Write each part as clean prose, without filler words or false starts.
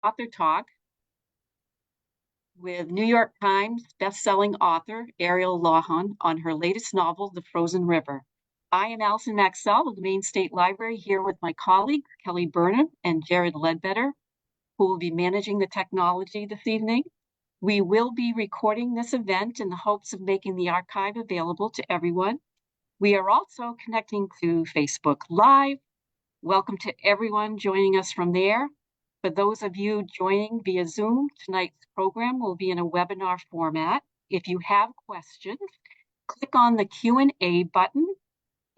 Author Talk with New York Times bestselling author Ariel Lawhon on her latest novel, The Frozen River. I am Alison Maxell of the Maine State Library, here with my colleagues Kelly Burnham and Jared Ledbetter, who will be managing the technology this evening. We will be recording this event in the hopes of making the archive available to everyone. We are also connecting to Facebook Live. Welcome to everyone joining us from there. For those of you joining via Zoom, tonight's program will be in a webinar format. If you have questions, click on the Q&A button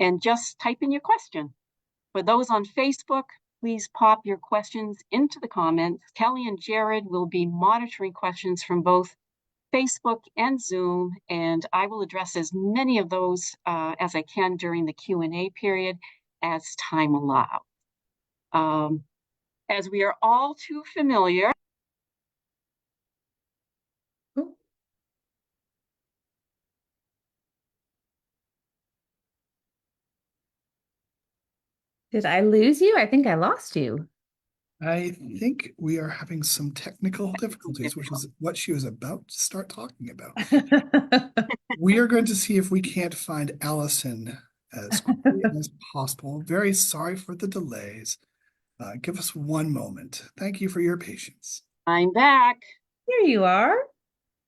and just type in your question. For those on Facebook, please pop your questions into the comments. Kelly and Jared will be monitoring questions from both Facebook and Zoom, and I will address as many of those as I can during the Q&A period as time allows. As we are all too familiar. Did I lose you? I think I lost you. I think we are having some technical difficulties, which is what she was about to start talking about. We are going to see if we can't find Alison as quickly as possible. Very sorry for the delays. Give us one moment. Thank you for your patience. I'm back. Here you are.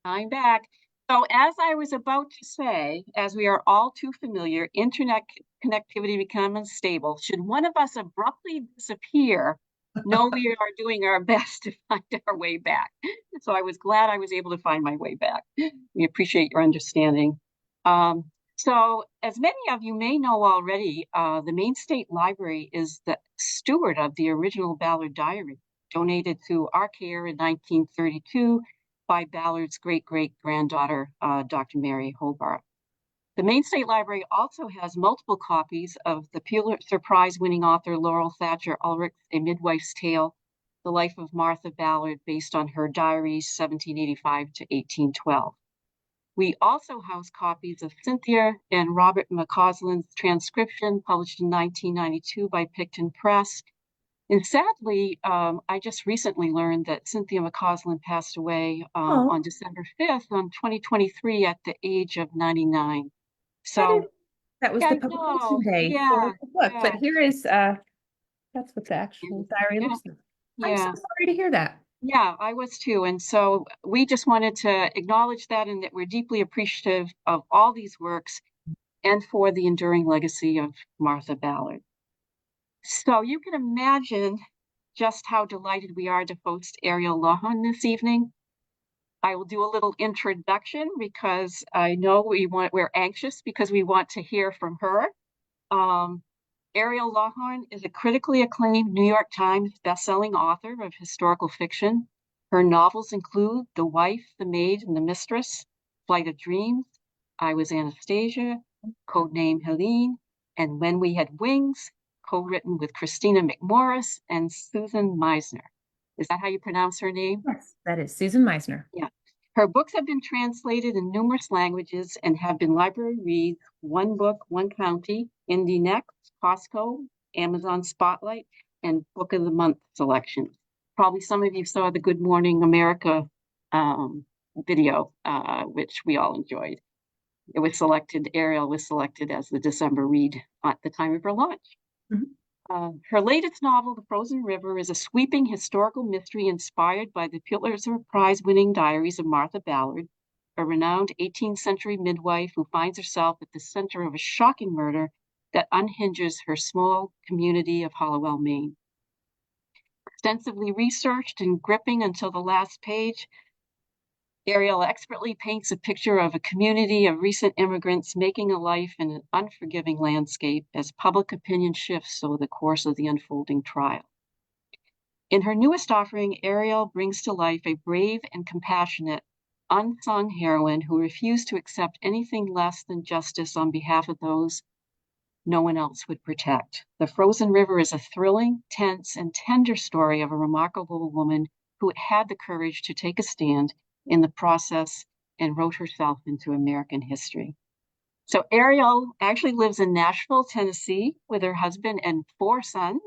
I'm back. So as I was about to say, as we are all too familiar, internet connectivity becomes unstable. Should one of us abruptly disappear, know we are doing our best to find our way back. So I was glad I was able to find my way back. We appreciate your understanding. So as many of you may know already, the Maine State Library is the steward of the original Ballard Diary, donated to our care in 1932 by Ballard's great-great-granddaughter, Dr. Mary Hobart. The Maine State Library also has multiple copies of the Pulitzer Prize-winning author Laurel Thatcher Ulrich's A Midwife's Tale, The Life of Martha Ballard, based on her diaries 1785 to 1812. We also house copies of Cynthia and Robert McCausland's transcription, published in 1992 by Picton Press. And sadly, I just recently learned that Cynthia McCausland passed away on December 5th on 2023 at the age of 99. So that was the publication day for the book. Yeah. But here is, that's what the actual diary looks like. I'm so sorry to hear that. Yeah, I was too. And so we just wanted to acknowledge that, and that we're deeply appreciative of all these works and for the enduring legacy of Martha Ballard. So you can imagine just how delighted we are to host Ariel Lawhon this evening. I will do a little introduction because I know we're anxious because we want to hear from her. Ariel Lawhon is a critically acclaimed New York Times bestselling author of historical fiction. Her novels include The Wife, The Maid, and the Mistress, Flight of Dreams, I Was Anastasia, Codename Helene, and When We Had Wings, co-written with Christina McMorris and Susan Meisner. Is that how you pronounce her name? Yes, that is Susan Meisner. Yeah. Her books have been translated in numerous languages and have been library reads, One Book, One County, Indie Next, Costco, Amazon Spotlight, and Book of the Month selections. Probably some of you saw the Good Morning America video, which we all enjoyed. It was selected, Ariel was selected as the December read at the time of her launch. Mm-hmm. Her latest novel, The Frozen River, is a sweeping historical mystery inspired by the Pulitzer Prize-winning diaries of Martha Ballard, a renowned 18th century midwife who finds herself at the center of a shocking murder that unhinges her small community of Hollowell, Maine. Extensively researched and gripping until the last page, Ariel expertly paints a picture of a community of recent immigrants making a life in an unforgiving landscape as public opinion shifts over the course of the unfolding trial. In her newest offering, Ariel brings to life a brave and compassionate, unsung heroine who refused to accept anything less than justice on behalf of those no one else would protect. The Frozen River is a thrilling, tense, and tender story of a remarkable woman who had the courage to take a stand in the process and wrote herself into American history. So Ariel actually lives in Nashville, Tennessee with her husband and 4 sons.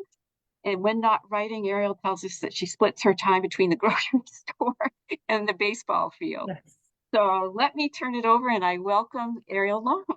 And when not writing, Ariel tells us that she splits her time between the grocery store and the baseball field. Yes. So let me turn it over and I welcome Ariel Lawhon.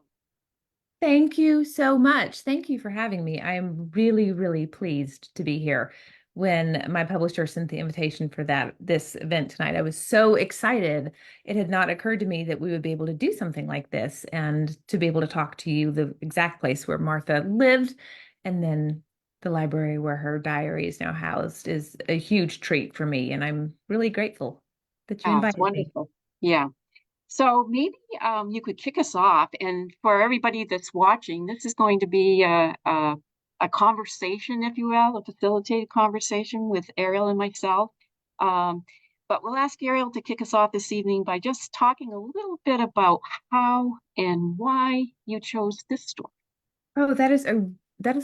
Thank you so much. Thank you for having me. I am really, really pleased to be here. When my publisher sent the invitation for this event tonight, I was so excited. It had not occurred to me that we would be able to do something like this and to be able to talk to you, the exact place where Martha lived, and then the library where her diary is now housed is a huge treat for me. And I'm really grateful that you Oh, it's invited me. wonderful. Yeah. So maybe you could kick us off. And for everybody that's watching, this is going to be a conversation, if you will, a facilitated conversation with Ariel and myself. But we'll ask Ariel to kick us off this evening by just talking a little bit about how and why you chose this story. Oh, that is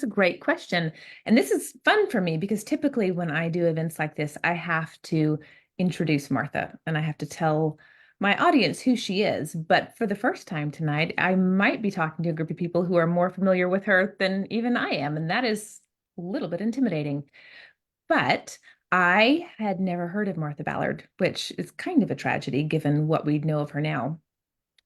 a great question. And this is fun for me because typically when I do events like this, I have to introduce Martha and I have to tell my audience who she is. But for the first time tonight, I might be talking to a group of people who are more familiar with her than even I am. And that is a little bit intimidating. But I had never heard of Martha Ballard, which is kind of a tragedy given what we know of her now.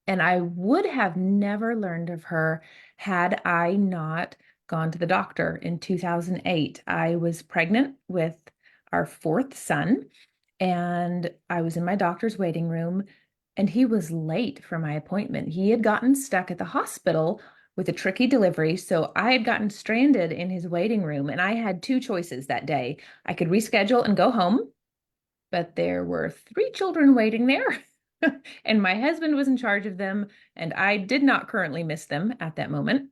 And I would have never learned of her had I not gone to the doctor in 2008. I was pregnant with our fourth son, and I was in my doctor's waiting room, and he was late for my appointment. He had gotten stuck at the hospital with a tricky delivery, so I had gotten stranded in his waiting room, and I had two choices that day. I could reschedule and go home, but there were three children waiting there. And my husband was in charge of them, and I did not currently miss them at that moment.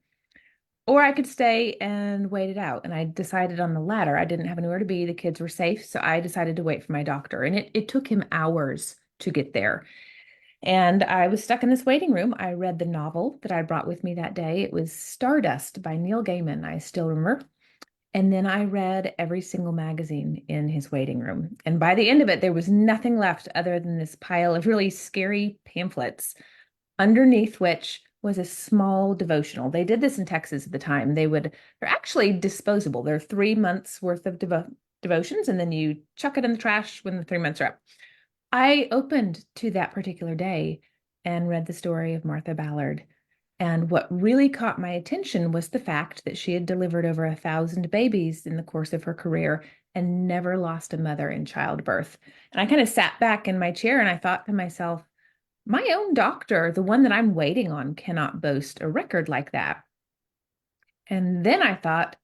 Or I could stay and wait it out. And I decided on the latter. I didn't have anywhere to be. The kids were safe. So I decided to wait for my doctor. And it took him hours to get there. And I was stuck in this waiting room. I read the novel that I brought with me that day. It was Stardust by Neil Gaiman. I still remember. And then I read every single magazine in his waiting room. And by the end of it, there was nothing left other than this pile of really scary pamphlets, underneath which was a small devotional. They did this in Texas at the time. They're actually disposable. They're 3 months worth of devotions, and then you chuck it in the trash when the 3 months are up. I opened to that particular day and read the story of Martha Ballard. And what really caught my attention was the fact that she had delivered over 1,000 babies in the course of her career and never lost a mother in childbirth. And I kind of sat back in my chair and I thought to myself, my own doctor, the one that I'm waiting on, cannot boast a record like that. And then I thought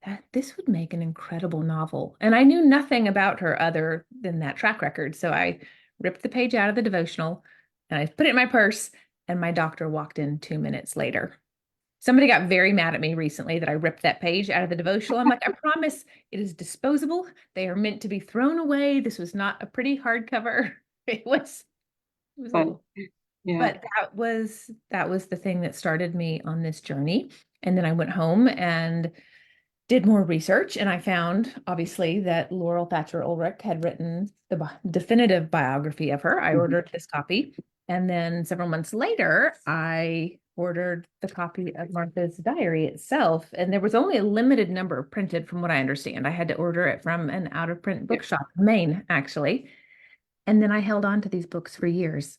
that this would make an incredible novel. And I knew nothing about her other than that track record. So I ripped the page out of the devotional and I put it in my purse. And my doctor walked in 2 minutes later. Somebody got very mad at me recently that I ripped that page out of the devotional. I'm like, I promise it is disposable. They are meant to be thrown away. This was not a pretty hardcover. It was But, yeah. But that was the thing that started me on this journey. And then I went home and did more research, and I found, obviously, that Laurel Thatcher Ulrich had written the definitive biography of her. I ordered this copy. And then several months later, I ordered the copy of Martha's diary itself. And there was only a limited number printed from what I understand. I had to order it from an out-of-print bookshop in Maine, actually. And then I held on to these books for years.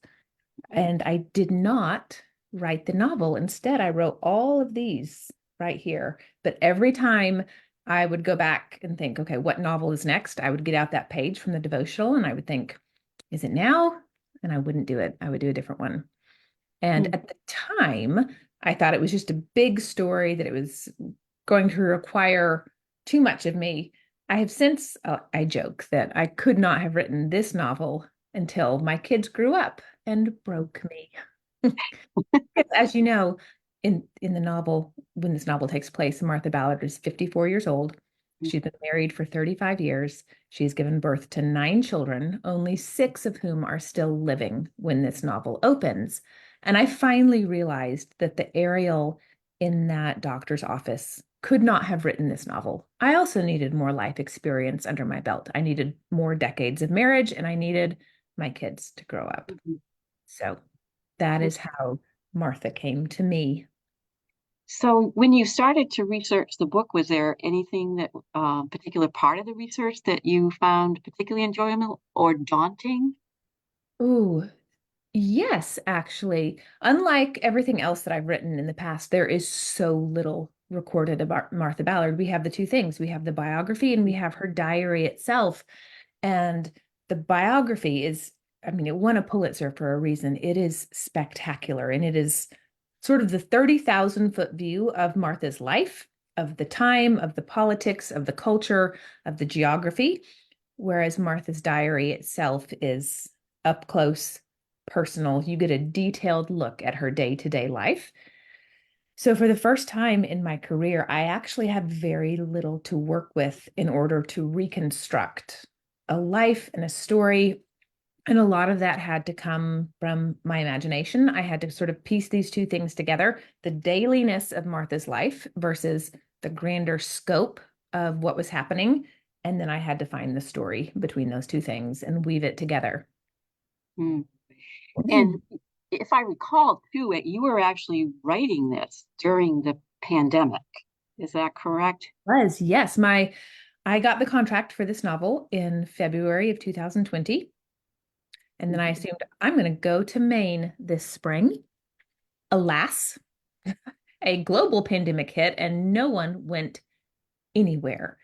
And I did not write the novel. Instead, I wrote all of these right here. But every time I would go back and think, okay, what novel is next? I would get out that page from the devotional and I would think, is it now? And I wouldn't do it. I would do a different one. And at the time, I thought it was just a big story, that it was going to require too much of me. I have since, I joke that I could not have written this novel until my kids grew up and broke me. As you know, in the novel, when this novel takes place, Martha Ballard is 54 years old. She's been married for 35 years. She's given birth to 9 children, only 6 of whom are still living when this novel opens. And I finally realized that the Ariel in that doctor's office could not have written this novel. I also needed more life experience under my belt. I needed more decades of marriage, and I needed my kids to grow up. So that is how Martha came to me. So when you started to research the book, was there anything that particular part of the research that you found particularly enjoyable or daunting? Ooh, yes, actually. Unlike everything else that I've written in the past, there is so little recorded about Martha Ballard. We have the two things. We have the biography and we have her diary itself. And the biography is, I mean, it won a Pulitzer for a reason. It is spectacular. And it is sort of the 30,000-foot view of Martha's life, of the time, of the politics, of the culture, of the geography. Whereas Martha's diary itself is up close, personal. You get a detailed look at her day-to-day life. So for the first time in my career, I actually had very little to work with in order to reconstruct a life and a story. And a lot of that had to come from my imagination. I had to sort of piece these two things together, the dailiness of Martha's life versus the grander scope of what was happening. And then I had to find the story between those two things and weave it together. Mm. And if I recall too, you were actually writing this during the pandemic. Is that correct? Was, yes. I got the contract for this novel in February of 2020. And then I assumed I'm going to go to Maine this spring. Alas, a global pandemic hit and no one went anywhere.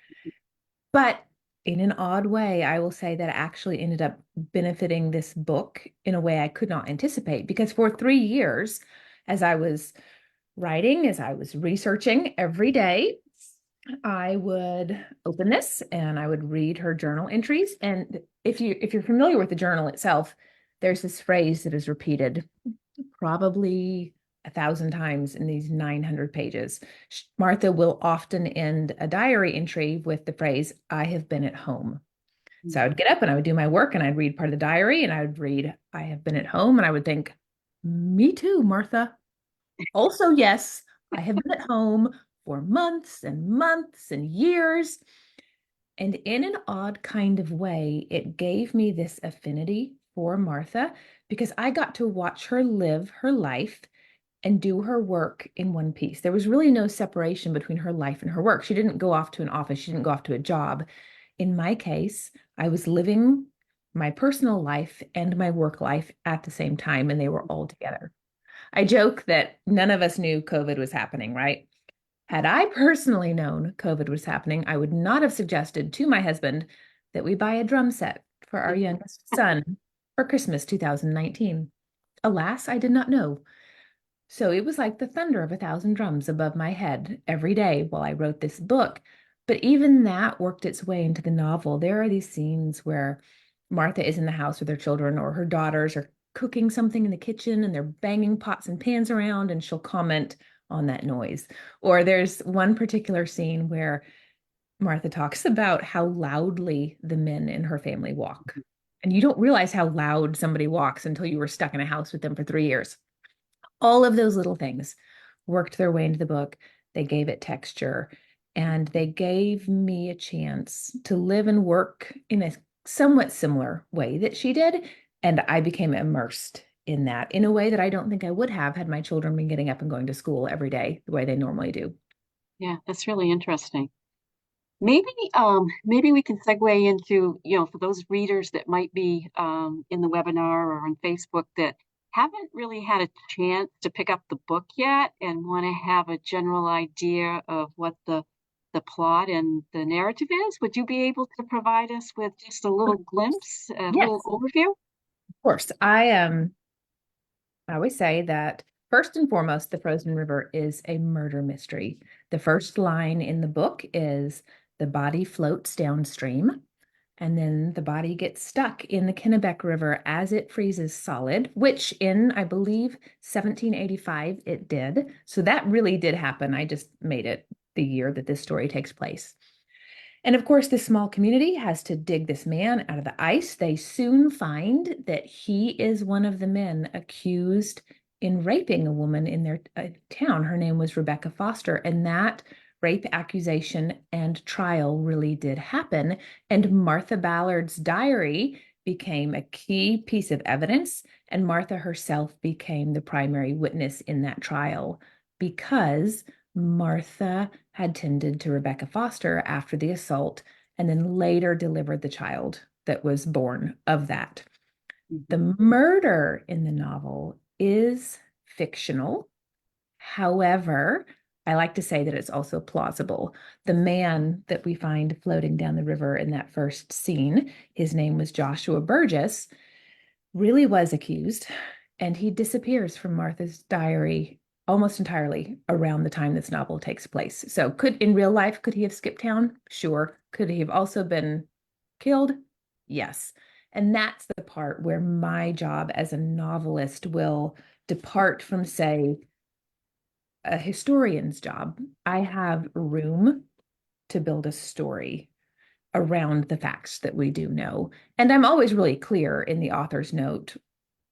But in an odd way, I will say that actually ended up benefiting this book in a way I could not anticipate, because for 3 years, as I was writing, as I was researching every day, I would open this and I would read her journal entries. And if you're familiar with the journal itself, there's this phrase that is repeated probably 1,000 times in these 900 pages. Martha will often end a diary entry with the phrase, "I have been at home." So I would get up and I would do my work and I'd read part of the diary and I would read, "I have been at home." And I would think, me too, Martha. Also, yes, I have been at home for months and months and years. And in an odd kind of way, it gave me this affinity for Martha because I got to watch her live her life and do her work in one piece. There was really no separation between her life and her work. She didn't go off to an office. She didn't go off to a job. In my case, I was living my personal life and my work life at the same time, and they were all together. I joke that none of us knew COVID was happening, right? Had I personally known COVID was happening, I would not have suggested to my husband that we buy a drum set for our youngest son for Christmas 2019. Alas, I did not know. So it was like the thunder of 1,000 drums above my head every day while I wrote this book. But even that worked its way into the novel. There are these scenes where Martha is in the house with her children, or her daughters are cooking something in the kitchen and they're banging pots and pans around, and she'll comment on that noise. Or there's one particular scene where Martha talks about how loudly the men in her family walk. And you don't realize how loud somebody walks until you were stuck in a house with them for 3 years. All of those little things worked their way into the book. They gave it texture and they gave me a chance to live and work in a somewhat similar way that she did. And I became immersed in that in a way that I don't think I would have had my children been getting up and going to school every day the way they normally do. Yeah, that's really interesting. Maybe we can segue into, for those readers that might be in the webinar or on Facebook that haven't really had a chance to pick up the book yet and want to have a general idea of what the plot and the narrative is. Would you be able to provide us with just a little glimpse, a little overview? Of course. I always say that first and foremost, The Frozen River is a murder mystery. The first line in the book is, "The body floats downstream," and then the body gets stuck in the Kennebec River as it freezes solid, which in, I believe, 1785 it did. So that really did happen. I just made it the year that this story takes place. And of course, this small community has to dig this man out of the ice. They soon find that he is one of the men accused in raping a woman in their town. Her name was Rebecca Foster, and that rape accusation and trial really did happen. And Martha Ballard's diary became a key piece of evidence, and Martha herself became the primary witness in that trial. because Martha had tended to Rebecca Foster after the assault and then later delivered the child that was born of that. The murder in the novel is fictional. However, I like to say that it's also plausible. The man that we find floating down the river in that first scene, his name was Joshua Burgess, really was accused, and he disappears from Martha's diary almost entirely around the time this novel takes place. So in real life, could he have skipped town? Sure. Could he have also been killed? Yes. And that's the part where my job as a novelist will depart from, say, a historian's job. I have room to build a story around the facts that we do know. And I'm always really clear in the author's note,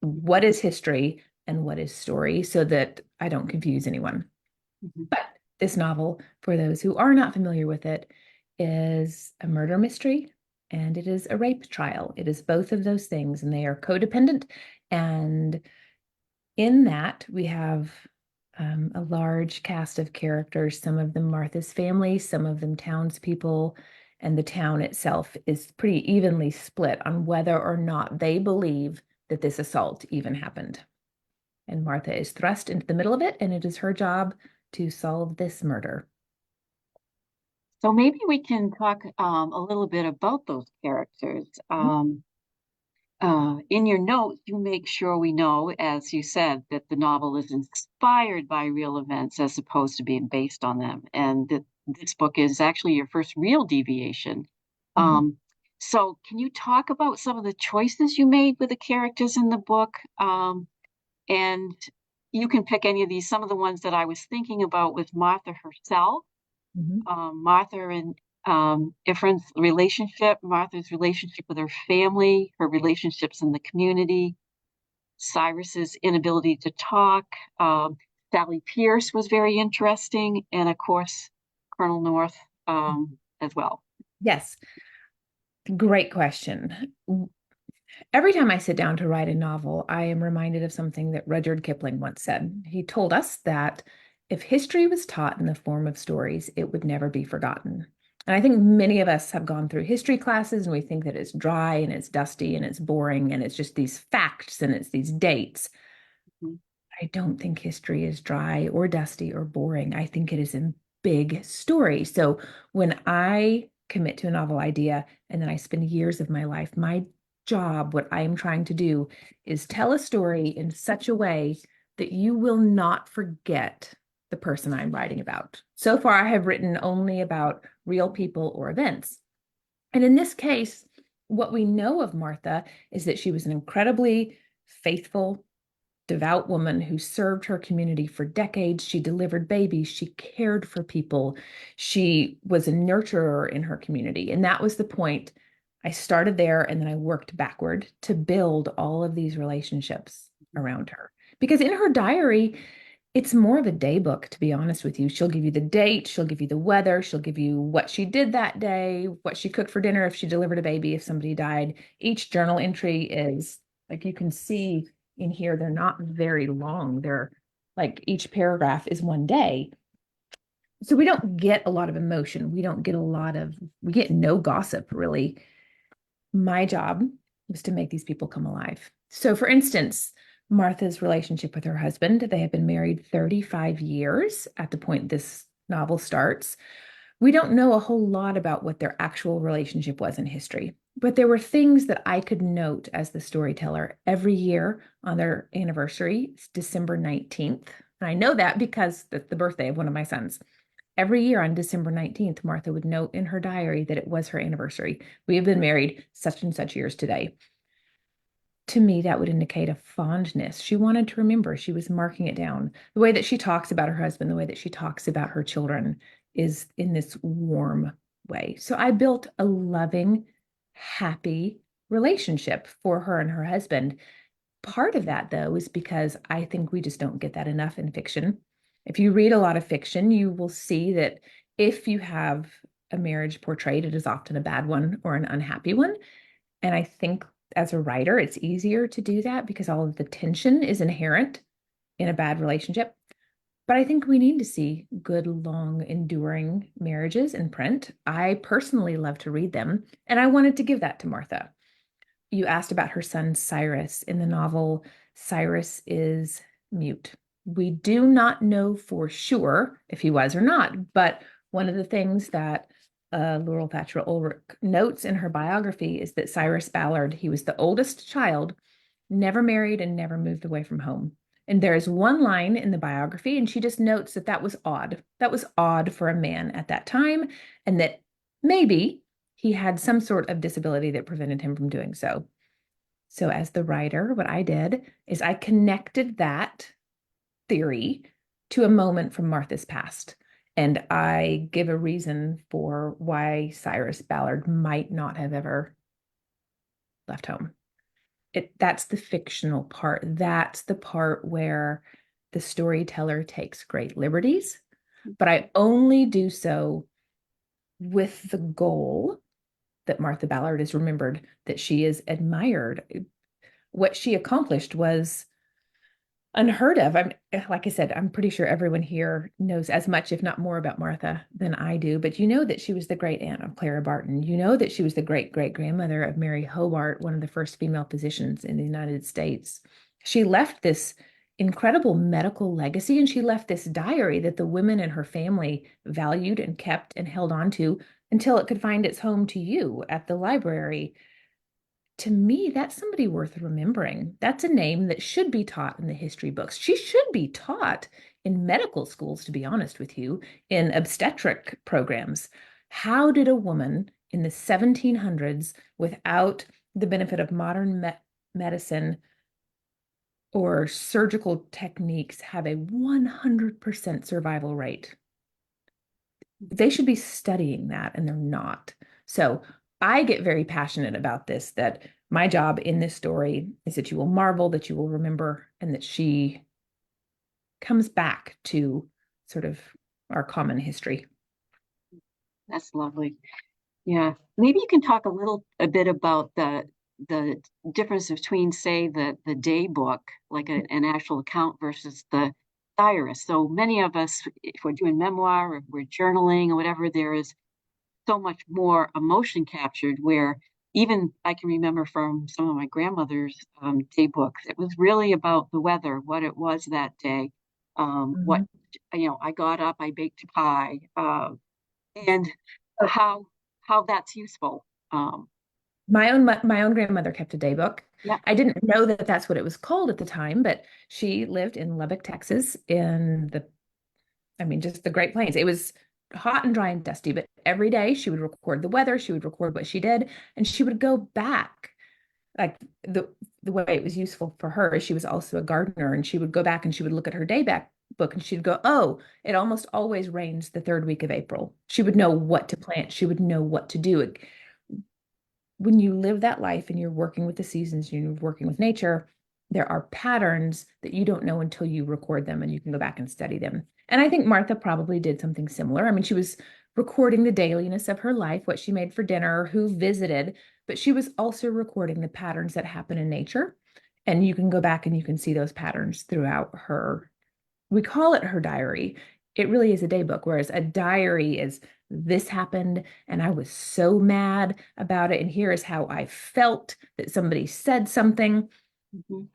what is history and what is story, so that I don't confuse anyone. But this novel, for those who are not familiar with it, is a murder mystery and it is a rape trial. It is both of those things, and they are codependent. And in that, we have a large cast of characters, some of them Martha's family, some of them townspeople, and the town itself is pretty evenly split on whether or not they believe that this assault even happened. And Martha is thrust into the middle of it, and it is her job to solve this murder. So maybe we can talk a little bit about those characters. In your notes, you make sure we know, as you said, that the novel is inspired by real events as opposed to being based on them, and that this book is actually your first real deviation. So can you talk about some of the choices you made with the characters in the book? And you can pick any of these. Some of the ones that I was thinking about with Martha herself, Martha and Ephraim's relationship, Martha's relationship with her family, her relationships in the community, Cyrus's inability to talk. Sally Pierce was very interesting, and of course, Colonel North as well. Yes, great question. Every time I sit down to write a novel, I am reminded of something that Rudyard Kipling once said. He told us that if history was taught in the form of stories, it would never be forgotten. And I think many of us have gone through history classes and we think that it's dry and it's dusty and it's boring and it's just these facts and it's these dates. I don't think history is dry or dusty or boring. I think it is a big story. So when I commit to a novel idea and then I spend years of my life, my job, what I am trying to do is tell a story in such a way that you will not forget the person I'm writing about. So far, I have written only about real people or events. And in this case, what we know of Martha is that she was an incredibly faithful, devout woman who served her community for decades. She delivered babies. She cared for people. She was a nurturer in her community. And that was the point. I started there and then I worked backward to build all of these relationships around her. Because in her diary, it's more of a day book, to be honest with you. She'll give you the date, she'll give you the weather, she'll give you what she did that day, what she cooked for dinner, if she delivered a baby, if somebody died. Each journal entry is, like you can see in here, they're not very long. They're like each paragraph is one day. So we don't get a lot of emotion. We get no gossip, really. My job was to make these people come alive. So for instance, Martha's relationship with her husband, they have been married 35 years at the point this novel starts. We don't know a whole lot about what their actual relationship was in history, but there were things that I could note as the storyteller. Every year on their anniversary, it's December 19th. And I know that because that's the birthday of one of my sons. Every year on December 19th, Martha would note in her diary that it was her anniversary. We have been married such and such years today. To me, that would indicate a fondness. She wanted to remember. She was marking it down. The way that she talks about her husband, the way that she talks about her children is in this warm way. So I built a loving, happy relationship for her and her husband. Part of that, though, is because I think we just don't get that enough in fiction. If you read a lot of fiction, you will see that if you have a marriage portrayed, it is often a bad one or an unhappy one. And I think as a writer, it's easier to do that because all of the tension is inherent in a bad relationship. But I think we need to see good, long, enduring marriages in print. I personally love to read them, and I wanted to give that to Martha. You asked about her son, Cyrus. In the novel, Cyrus is mute. We do not know for sure if he was or not, but one of the things that Laurel Thatcher Ulrich notes in her biography is that Cyrus Ballard, he was the oldest child, never married and never moved away from home. And there is one line in the biography, and she just notes that that was odd. That was odd for a man at that time, and that maybe he had some sort of disability that prevented him from doing so. So as the writer, what I did is I connected that theory to a moment from Martha's past. And I give a reason for why Cyrus Ballard might not have ever left home. That's the fictional part. That's the part where the storyteller takes great liberties, but I only do so with the goal that Martha Ballard is remembered, that she is admired. What she accomplished was unheard of. Like I said, I'm pretty sure everyone here knows as much, if not more, about Martha than I do. But you know that she was the great aunt of Clara Barton. You know that she was the great great grandmother of Mary Hobart, one of the first female physicians in the United States. She left this incredible medical legacy, and she left this diary that the women in her family valued and kept and held on to until it could find its home to you at the library. To me, that's somebody worth remembering. That's a name that should be taught in the history books. She should be taught in medical schools, to be honest with you, in obstetric programs. How did a woman in the 1700s, without the benefit of modern medicine or surgical techniques, have a 100% survival rate? They should be studying that, and they're not. So I get very passionate about this, that my job in this story is that you will marvel, that you will remember, and that she comes back to sort of our common history. That's lovely. Yeah, maybe you can talk a bit about the difference between, say, the day book, like an actual account, versus the diary. So many of us, if we're doing memoir or we're journaling or whatever, there is so much more emotion captured, where even I can remember from some of my grandmother's day books, it was really about the weather, what it was that day, what, I got up, I baked a pie, and how that's useful. My own grandmother kept a day book. Yeah. I didn't know that that's what it was called at the time, but she lived in Lubbock, Texas, just the Great Plains. It was hot and dry and dusty, but every day she would record the weather, she would record what she did, and she would go back. Like the way it was useful for her, she was also a gardener, and she would go back and she would look at her day back book and she'd go, oh, it almost always rains the third week of April. She would know what to plant. She would know what to do. When you live that life and you're working with the seasons, you're working with nature, there are patterns that you don't know until you record them, and you can go back and study them. And I think Martha probably did something similar. I mean, she was recording the dailiness of her life, what she made for dinner, who visited, but she was also recording the patterns that happen in nature. And you can go back and you can see those patterns throughout her. We call it her diary. It really is a day book, whereas a diary is, this happened and I was so mad about it, and here is how I felt that somebody said something. Mm-hmm.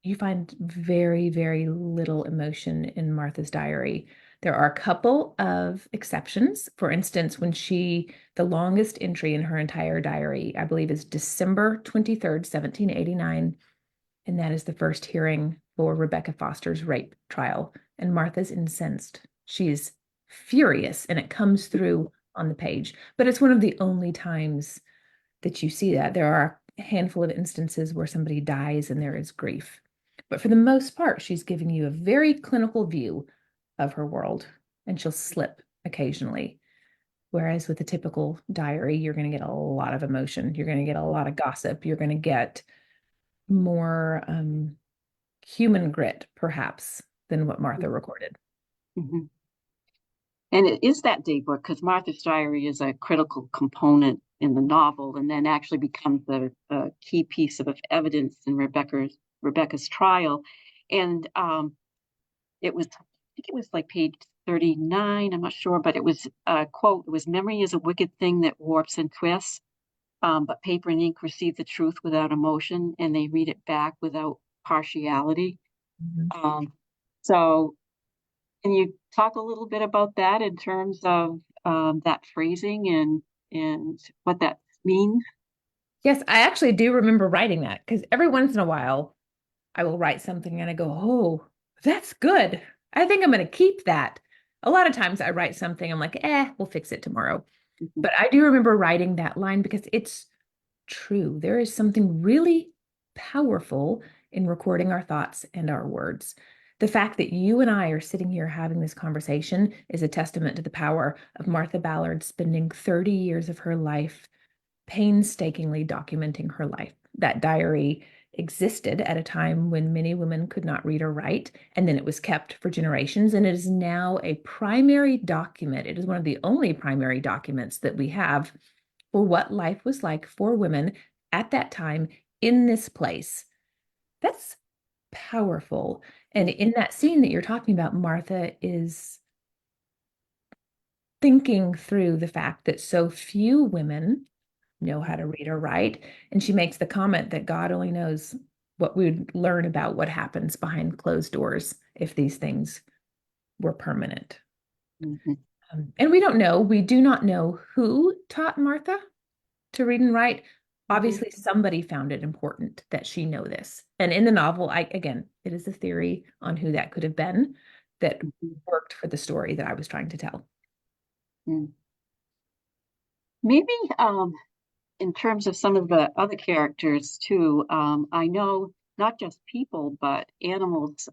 You find very, very little emotion in Martha's diary. There are a couple of exceptions. For instance, the longest entry in her entire diary, I believe, is December 23rd, 1789. And that is the first hearing for Rebecca Foster's rape trial. And Martha's incensed. She's furious, and it comes through on the page. But it's one of the only times that you see that. There are a handful of instances where somebody dies and there is grief. But for the most part, she's giving you a very clinical view of her world, and she'll slip occasionally. Whereas with a typical diary, you're going to get a lot of emotion. You're going to get a lot of gossip. You're going to get more human grit, perhaps, than what Martha recorded. Mm-hmm. And it is that day book, because Martha's diary is a critical component in the novel, and then actually becomes a key piece of evidence in Rebecca's trial. And it was think it was like page 39, I'm not sure, but it was a quote. It was, "Memory is a wicked thing that warps and twists, but paper and ink receive the truth without emotion, and they read it back without partiality." Mhm. So can you talk a little bit about that in terms of that phrasing and what that means? Yes, I actually do remember writing that because every once in a while I will write something and I go, oh, that's good. I think I'm going to keep that. A lot of times I write something, I'm like, we'll fix it tomorrow. Mhm. But I do remember writing that line because it's true. There is something really powerful in recording our thoughts and our words. The fact that you and I are sitting here having this conversation is a testament to the power of Martha Ballard spending 30 years of her life painstakingly documenting her life. That diary existed at a time when many women could not read or write, and then it was kept for generations, and it is now a primary document. It is one of the only primary documents that we have for what life was like for women at that time in this place. That's powerful. And in that scene that you're talking about, Martha is thinking through the fact that so few women know how to read or write. And she makes the comment that God only knows what we would learn about what happens behind closed doors if these things were permanent. Mhm. And we don't know, we do not know who taught Martha to read and write. Mhm. Obviously, somebody found it important that she know this. And in the novel, again, it is a theory on who that could have been that Mhm. worked for the story that I was trying to tell. Mm. Maybe in terms of some of the other characters too, I know not just people, but animals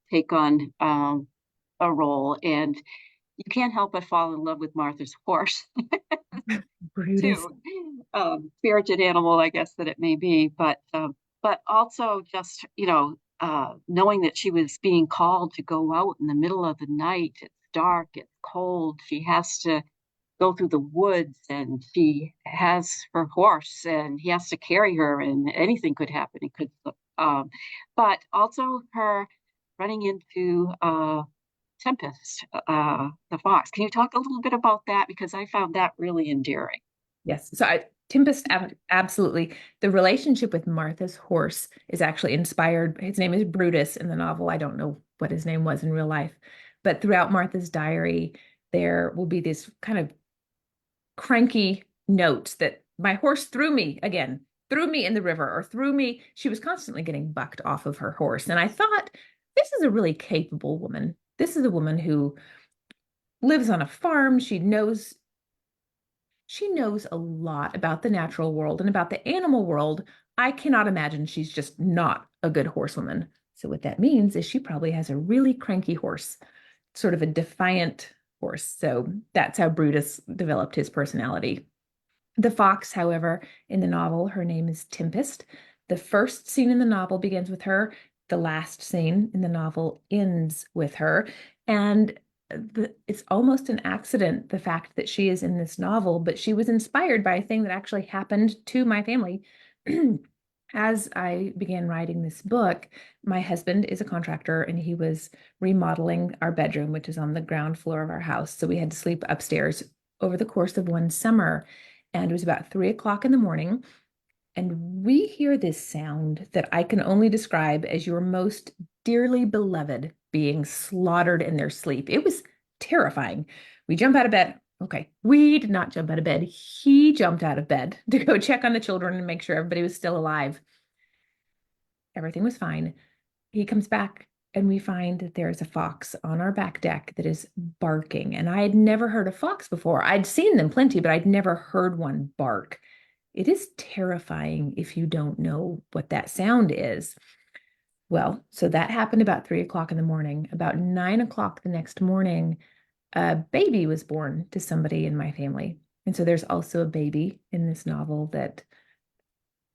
take on a role, and you can't help but fall in love with Martha's horse Brutus. too. Spirited animal, I guess that it may be, but also just knowing that she was being called to go out in the middle of the night. It's dark, it's cold. She has to go through the woods, and she has her horse, and he has to carry her, and anything could happen. It could, um, but also her running into Tempest, the fox. Can you talk a little bit about that? Because I found that really endearing. Yes. So Tempest, absolutely. The relationship with Martha's horse is actually inspired. His name is Brutus in the novel. I don't know what his name was in real life, but throughout Martha's diary, there will be this kind of cranky notes that my horse threw me again, threw me in the river, or threw me. She was constantly getting bucked off of her horse. And I thought, this is a really capable woman. This is a woman who lives on a farm. She knows a lot about the natural world and about the animal world. I cannot imagine she's just not a good horsewoman. So what that means is she probably has a really cranky horse, sort of a defiant horse. So that's how Brutus developed his personality. The fox, however, in the novel, her name is Tempest. The first scene in the novel begins with her. The last scene in the novel ends with her. And it's almost an accident, the fact that she is in this novel, but she was inspired by a thing that actually happened to my family. As I began writing this book, my husband is a contractor and he was remodeling our bedroom, which is on the ground floor of our house. So we had to sleep upstairs over the course of one summer. And it was about 3 o'clock in the morning. And we hear this sound that I can only describe as your most dearly beloved being slaughtered in their sleep. It was terrifying. We jump out of bed. Okay, we did not jump out of bed. He jumped out of bed to go check on the children and make sure everybody was still alive. Everything was fine. He comes back and we find that there's a fox on our back deck that is barking. And I had never heard a fox before. I'd seen them plenty, but I'd never heard one bark. It is terrifying if you don't know what that sound is. Well, so that happened about 3 o'clock in the morning. About 9 o'clock the next morning, a baby was born to somebody in my family. And so there's also a baby in this novel that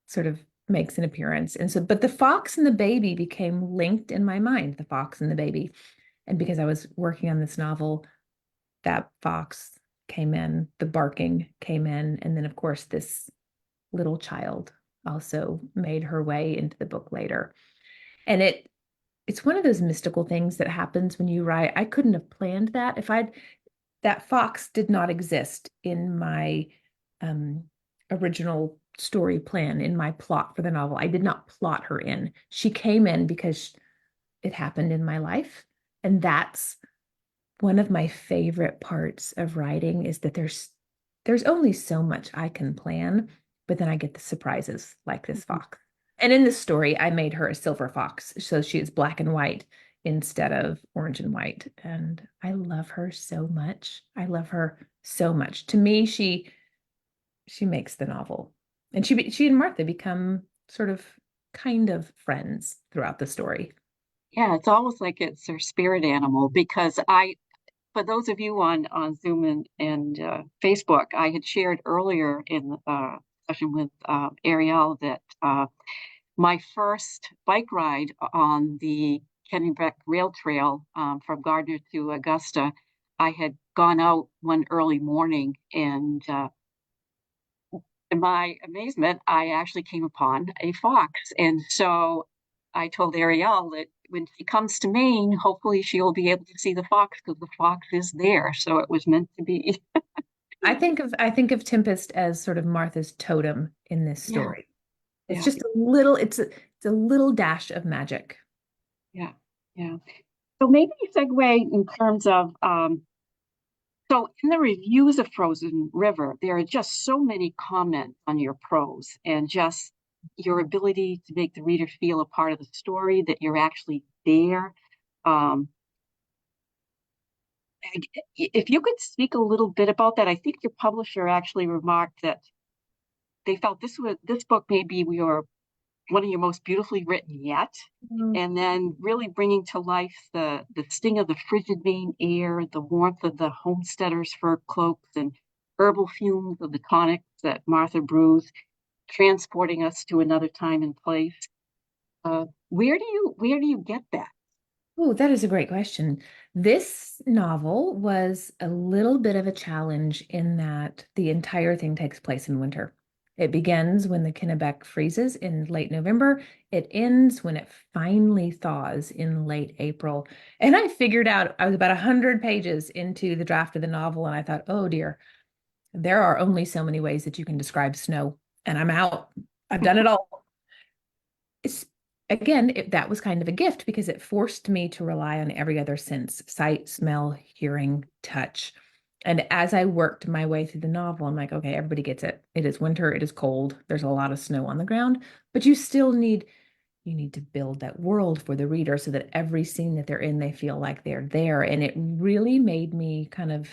sort of makes an appearance. And so, but the fox and the baby became linked in my mind, the fox and the baby. And because I was working on this novel, that fox came in, the barking came in. And then, of course, this little child also made her way into the book later. And it's one of those mystical things that happens when you write. I couldn't have planned that. That fox did not exist in my original story plan, in my plot for the novel. I did not plot her in. She came in because it happened in my life. And that's one of my favorite parts of writing, is that there's only so much I can plan, but then I get the surprises like this fox. And in this story, I made her a silver fox, so she is black and white instead of orange and white. And I love her so much. I love her so much. To me, she makes the novel. And she and Martha become sort of kind of friends throughout the story. Yeah, it's almost like it's her spirit animal because for those of you on Zoom and Facebook, I had shared earlier in the session with Ariel that my first bike ride on the Kennebec Rail Trail from Gardner to Augusta, I had gone out one early morning, and to my amazement, I actually came upon a fox. And so I told Ariel that when she comes to Maine, hopefully she'll be able to see the fox because the fox is there. So it was meant to be. I think of Tempest as sort of Martha's totem in this Yeah, story. It's yeah, just it's a little dash of magic. yeah, yeah. So maybe a segue in terms of so in the reviews of Frozen River, there are just so many comments on your prose and just your ability to make the reader feel a part of the story, that you're actually there. Um, if you could speak a little bit about that, I think your publisher actually remarked that they felt this book may be one of your most beautifully written yet, Mm. and then really bringing to life the sting of the frigid Maine air, the warmth of the homesteaders' fur cloaks, and herbal fumes of the tonics that Martha brews, transporting us to another time and place. Where do you get that? Oh, that is a great question. This novel was a little bit of a challenge in that the entire thing takes place in winter. It begins when the Kennebec freezes in late November. It ends when it finally thaws in late April. And I figured out I was about 100 pages into the draft of the novel, and I thought, oh dear, there are only so many ways that you can describe snow, and I'm out. I've done it all. It's again, that was kind of a gift because it forced me to rely on every other sense: sight, smell, hearing, touch. And as I worked my way through the novel, I'm like, okay, everybody gets it. It is winter, it is cold, there's a lot of snow on the ground, but you need to build that world for the reader so that every scene that they're in, they feel like they're there. And it really made me kind of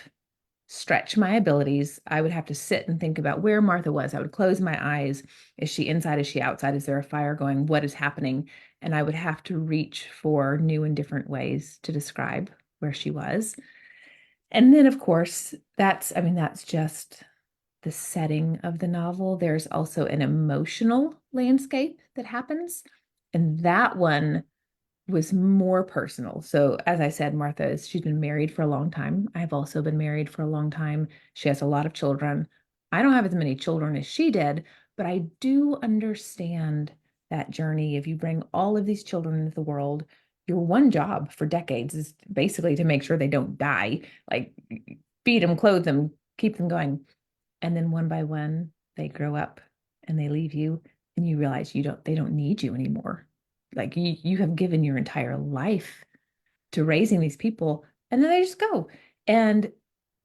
stretch my abilities. I would have to sit and think about where Martha was. I would close my eyes. Is she inside? Is she outside? Is there a fire going? What is happening? And I would have to reach for new and different ways to describe where she was. And then, of course, that's just the setting of the novel. There's also an emotional landscape that happens. And that one was more personal. So as I said, she's been married for a long time. I've also been married for a long time. She has a lot of children. I don't have as many children as she did, but I do understand that journey. If you bring all of these children into the world, your one job for decades is basically to make sure they don't die, like feed them, clothe them, keep them going. And then one by one, they grow up and they leave you, and you realize they don't need you anymore. Like you have given your entire life to raising these people, and then they just go. And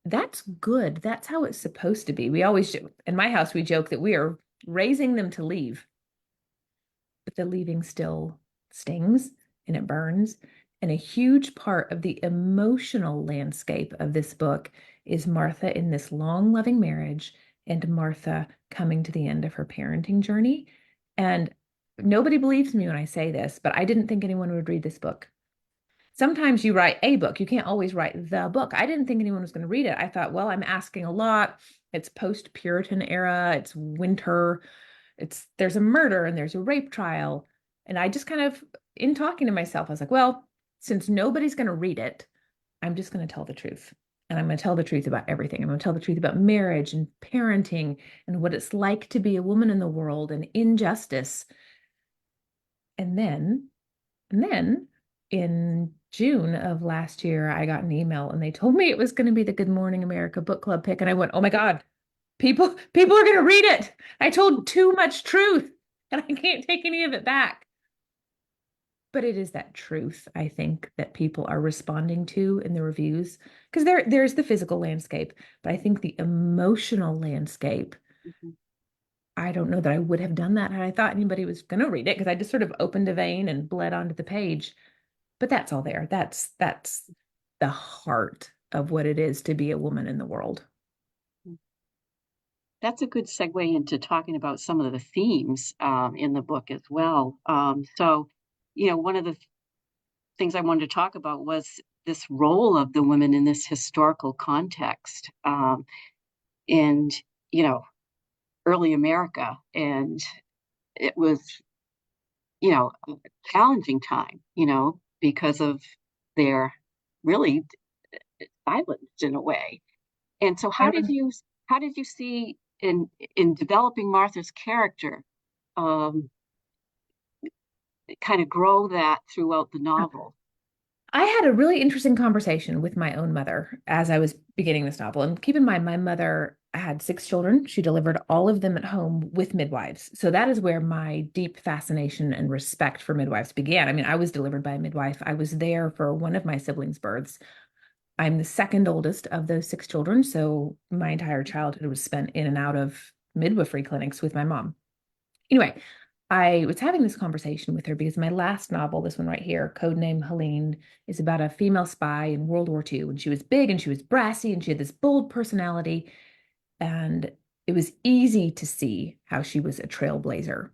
that's good. That's how it's supposed to be. We always in my house, we joke that we are raising them to leave, but the leaving still stings and it burns. And a huge part of the emotional landscape of this book is Martha in this long, loving marriage and Martha coming to the end of her parenting journey. And nobody believes me when I say this, but I didn't think anyone would read this book. Sometimes you write a book, you can't always write the book. I didn't think anyone was going to read it. I thought, well, I'm asking a lot. It's post-Puritan era, it's winter, there's a murder and there's a rape trial. And I just kind of, in talking to myself, I was like, well, since nobody's going to read it, I'm just going to tell the truth. And I'm going to tell the truth about everything. I'm going to tell the truth about marriage and parenting and what it's like to be a woman in the world and injustice. And then in June of last year, I got an email and they told me it was going to be the Good Morning America book club pick. And I went, oh my God, people are going to read it. I told too much truth and I can't take any of it back. But it is that truth, I think, that people are responding to in the reviews. Because there's the physical landscape, but I think the emotional landscape, Mhm. I don't know that I would have done that had I thought anybody was going to read it, because I just sort of opened a vein and bled onto the page. But that's all there. That's the heart of what it is to be a woman in the world. That's a good segue into talking about some of the themes in the book as well. One of the things I wanted to talk about was this role of the women in this historical context in, you know, early America. And it was, a challenging time, because of their really silence in a way. And so how did you see in developing Martha's character, um, kind of grow that throughout the novel? I had a really interesting conversation with my own mother as I was beginning this novel. And keep in mind, my mother had 6 children. She delivered all of them at home with midwives. So that is where my deep fascination and respect for midwives began. I mean, I was delivered by a midwife. I was there for one of my siblings' births. I'm the second oldest of those 6 children. So my entire childhood was spent in and out of midwifery clinics with my mom. Anyway, I was having this conversation with her because my last novel, this one right here, Codename Helene, is about a female spy in World War II. And she was big and she was brassy and she had this bold personality. And it was easy to see how she was a trailblazer.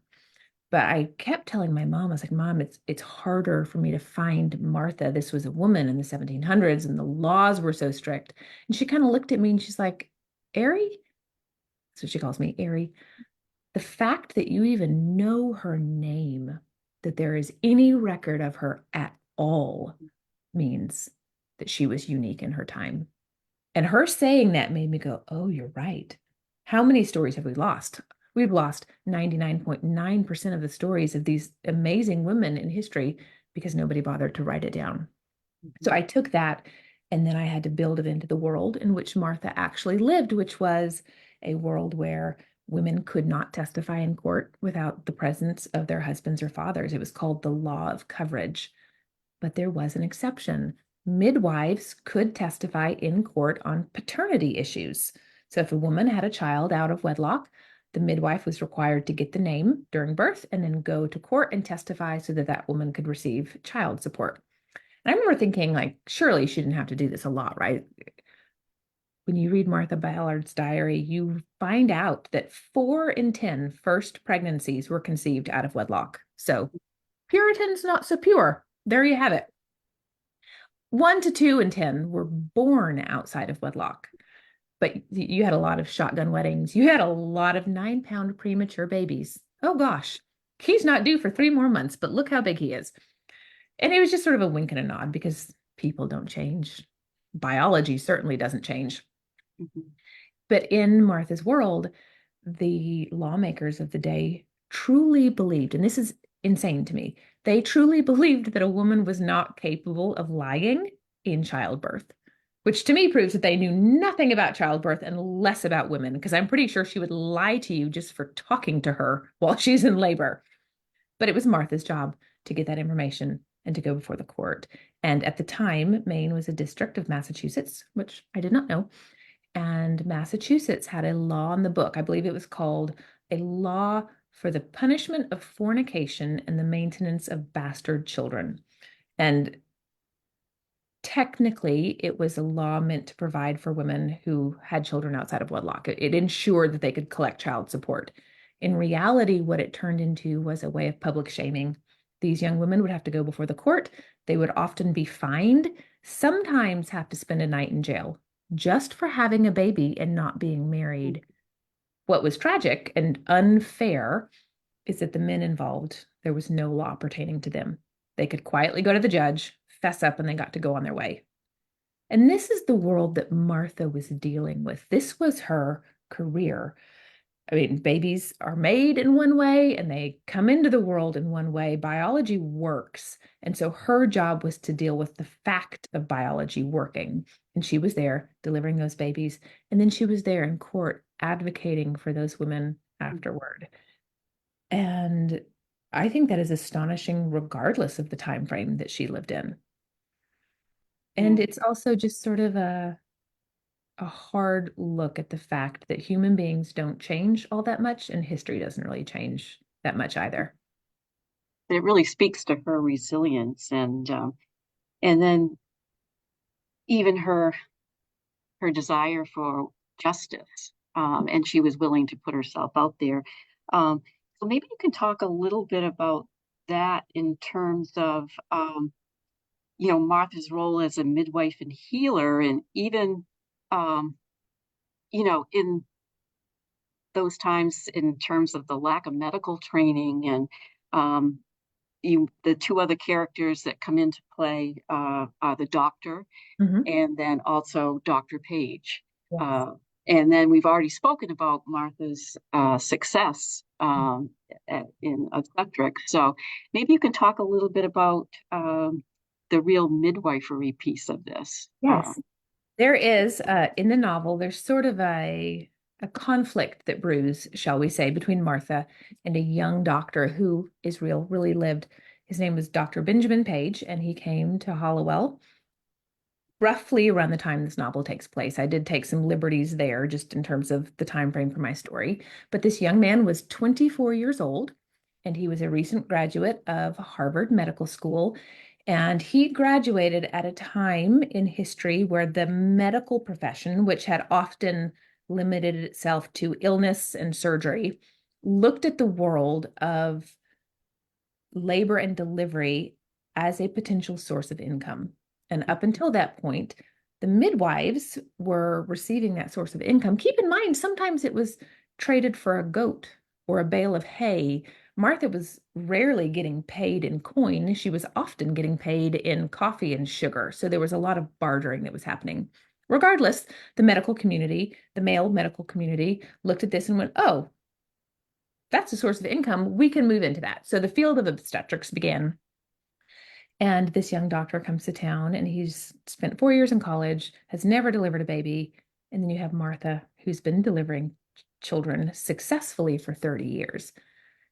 But I kept telling my mom, I was like, Mom, it's harder for me to find Martha. This was a woman in the 1700s and the laws were so strict. And she kind of looked at me and she's like, Ari? So she calls me Ari. The fact that you even know her name, that there is any record of her at all, means that she was unique in her time. And her saying that made me go, oh, you're right. How many stories have we lost? We've lost 99.9% of the stories of these amazing women in history because nobody bothered to write it down. So I took that and then I had to build it into the world in which Martha actually lived, which was a world where women could not testify in court without the presence of their husbands or fathers. It was called the law of coverage. But there was an exception. Midwives could testify in court on paternity issues. So if a woman had a child out of wedlock, the midwife was required to get the name during birth and then go to court and testify so that that woman could receive child support. And I remember thinking, like, surely she didn't have to do this a lot, right? When you read Martha Ballard's diary, you find out that 4 in 10 first pregnancies were conceived out of wedlock. So Puritans, not so pure. There you have it. 1 to 2 in 10 were born outside of wedlock. But you had a lot of shotgun weddings. You had a lot of 9-pound premature babies. Oh gosh, he's not due for 3 more months, but look how big he is. And it was just sort of a wink and a nod because people don't change. Biology certainly doesn't change. Mhm. But in Martha's world, the lawmakers of the day truly believed, and this is insane to me, they truly believed that a woman was not capable of lying in childbirth, which to me proves that they knew nothing about childbirth and less about women, because I'm pretty sure she would lie to you just for talking to her while she's in labor. But it was Martha's job to get that information and to go before the court. And at the time, Maine was a district of Massachusetts, which I did not know. And Massachusetts had a law on the book. I believe it was called a law for the punishment of fornication and the maintenance of bastard children. And technically, it was a law meant to provide for women who had children outside of wedlock. It ensured that they could collect child support. In reality, what it turned into was a way of public shaming. These young women would have to go before the court. They would often be fined, sometimes have to spend a night in jail just for having a baby and not being married. What was tragic and unfair is that the men involved, there was no law pertaining to them. They could quietly go to the judge, fess up, and they got to go on their way. And this is the world that Martha was dealing with. This was her career. I mean, babies are made in one way and they come into the world in one way. Biology works. And so her job was to deal with the fact of biology working. And she was there delivering those babies. And then she was there in court advocating for those women afterward. And I think that is astonishing, regardless of the time frame that she lived in. And it's also just sort of a hard look at the fact that human beings don't change all that much, and history doesn't really change that much either. It really speaks to her resilience, and then even her desire for justice, and she was willing to put herself out there. So maybe you can talk a little bit about that in terms of Martha's role as a midwife and healer, and even in those times in terms of the lack of medical training, and the two other characters that come into play are the doctor and then also Dr. Page. Yes. And then we've already spoken about Martha's success in obstetrics. So maybe you can talk a little bit about the real midwifery piece of this. Yes. There is, in the novel, there's sort of a conflict that brews, shall we say, between Martha and a young doctor who is real, really lived. His name was Dr. Benjamin Page, and he came to Hollowell roughly around the time this novel takes place. I did take some liberties there just in terms of the time frame for my story. But this young man was 24 years old, and he was a recent graduate of Harvard Medical School. And he graduated at a time in history where the medical profession, which had often limited itself to illness and surgery, looked at the world of labor and delivery as a potential source of income. And up until that point, the midwives were receiving that source of income. Keep in mind, sometimes it was traded for a goat or a bale of hay. Martha was rarely getting paid in coin. She was often getting paid in coffee and sugar. So there was a lot of bartering that was happening. Regardless, the medical community, the male medical community, looked at this and went, oh, that's a source of income. We can move into that. So the field of obstetrics began. And this young doctor comes to town, and he's spent 4 years in college, has never delivered a baby. And then you have Martha, who's been delivering children successfully for 30 years.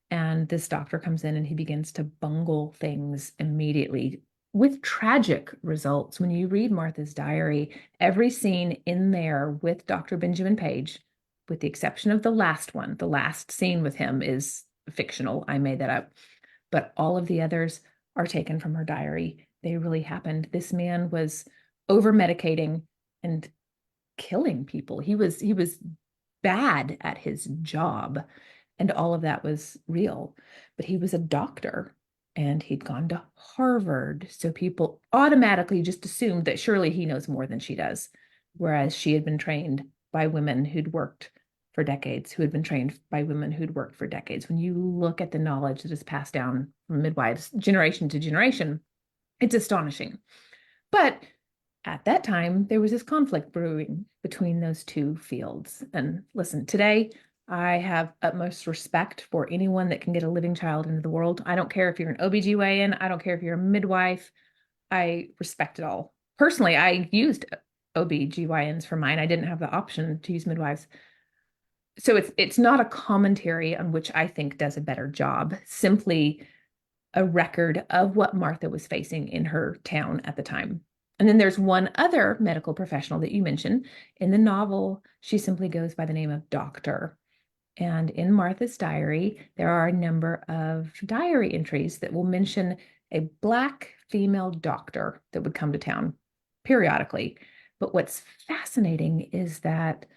And this doctor comes in and he begins to bungle things immediately with tragic results. When you read Martha's diary, every scene in there with Dr. Benjamin Page, with the exception of the last one, the last scene with him is fictional. I made that up. But all of the others are taken from her diary. They really happened. This man was over medicating and killing people. He was bad at his job, and all of that was real. But he was a doctor, and he'd gone to Harvard, so people automatically just assumed that surely he knows more than she does, whereas she had been trained by women who'd worked for decades, who had been trained by women who'd worked for decades. When you look at the knowledge that is passed down from midwives generation to generation, it's astonishing. But at that time, there was this conflict brewing between those two fields. And listen, today, I have utmost respect for anyone that can get a living child into the world. I don't care if you're an OBGYN. I don't care if you're a midwife. I respect it all. Personally, I used OBGYNs for mine. I didn't have the option to use midwives. So it's not a commentary on which I think does a better job, simply a record of what Martha was facing in her town at the time. And then there's one other medical professional that you mentioned. In the novel, she simply goes by the name of Doctor. And in Martha's diary, there are a number of diary entries that will mention a Black female doctor that would come to town periodically. But what's fascinating is that